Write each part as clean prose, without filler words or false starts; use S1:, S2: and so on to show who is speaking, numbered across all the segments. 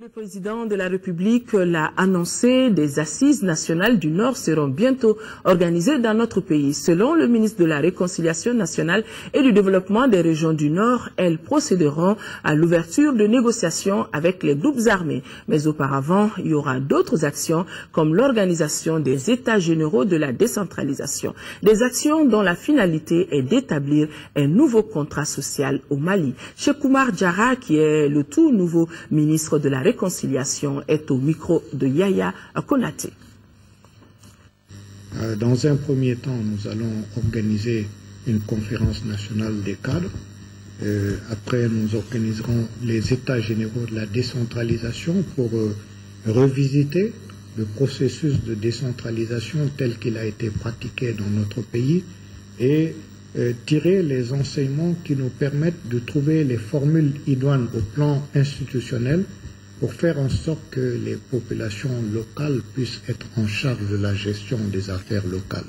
S1: Le président de la République l'a annoncé, des assises nationales du Nord seront bientôt organisées dans notre pays. Selon le ministre de la Réconciliation nationale et du développement des régions du Nord, elles procéderont à l'ouverture de négociations avec les groupes armés. Mais auparavant, il y aura d'autres actions comme l'organisation des États généraux de la décentralisation. Des actions dont la finalité est d'établir un nouveau contrat social au Mali. Cheikh Oumar Diarra, qui est le tout nouveau ministre de la Réconciliation, est au micro de Yaya Konaté.
S2: Dans un premier temps, nous allons organiser une conférence nationale des cadres. Après, nous organiserons les États généraux de la décentralisation pour revisiter le processus de décentralisation tel qu'il a été pratiqué dans notre pays et tirer les enseignements qui nous permettent de trouver les formules idoines au plan institutionnel pour faire en sorte que les populations locales puissent être en charge de la gestion des affaires locales.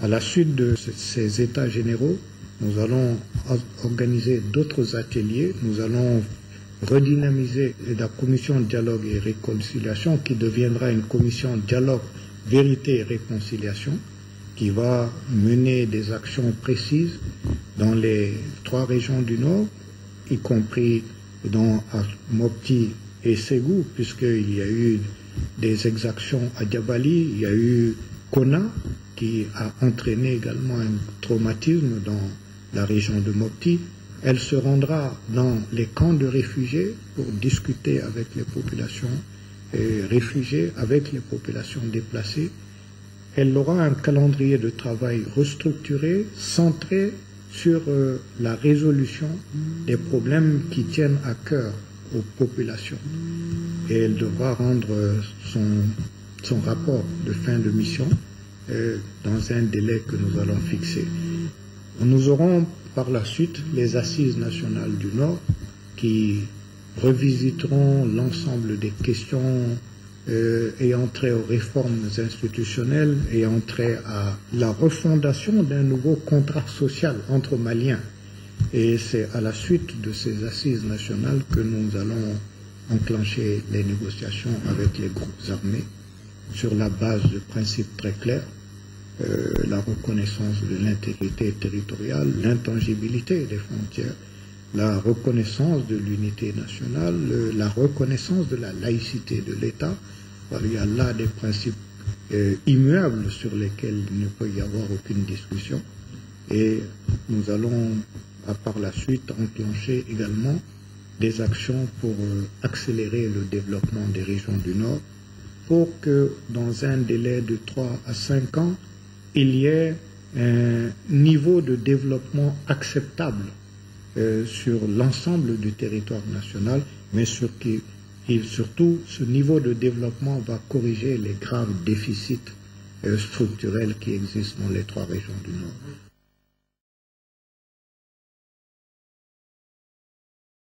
S2: À la suite de ces états généraux, nous allons organiser d'autres ateliers. Nous allons redynamiser la commission de dialogue et réconciliation qui deviendra une commission de dialogue, vérité et réconciliation qui va mener des actions précises dans les 3 régions du Nord, y compris dans Mopti et Ségou, puisqu'il y a eu des exactions à Diabali, il y a eu Kona, qui a entraîné également un traumatisme dans la région de Mopti. Elle se rendra dans les camps de réfugiés pour discuter avec les populations réfugiées, avec les populations déplacées. Elle aura un calendrier de travail restructuré, centré sur la résolution des problèmes qui tiennent à cœur aux populations. Et elle devra rendre son rapport de fin de mission dans un délai que nous allons fixer. Nous aurons par la suite les assises nationales du Nord qui revisiteront l'ensemble des questions ayant trait aux réformes institutionnelles, ayant trait à la refondation d'un nouveau contrat social entre Maliens. Et c'est à la suite de ces assises nationales que nous allons enclencher les négociations avec les groupes armés sur la base de principes très clairs, la reconnaissance de l'intégrité territoriale, l'intangibilité des frontières, la reconnaissance de l'unité nationale, la reconnaissance de la laïcité de l'État. Il y a là des principes immuables sur lesquels il ne peut y avoir aucune discussion. Et nous allons, par la suite, enclencher également des actions pour accélérer le développement des régions du Nord, pour que dans un délai de 3 à 5 ans, il y ait un niveau de développement acceptable sur l'ensemble du territoire national, mais surtout ce niveau de développement va corriger les graves déficits structurels qui existent dans les 3 régions du Nord.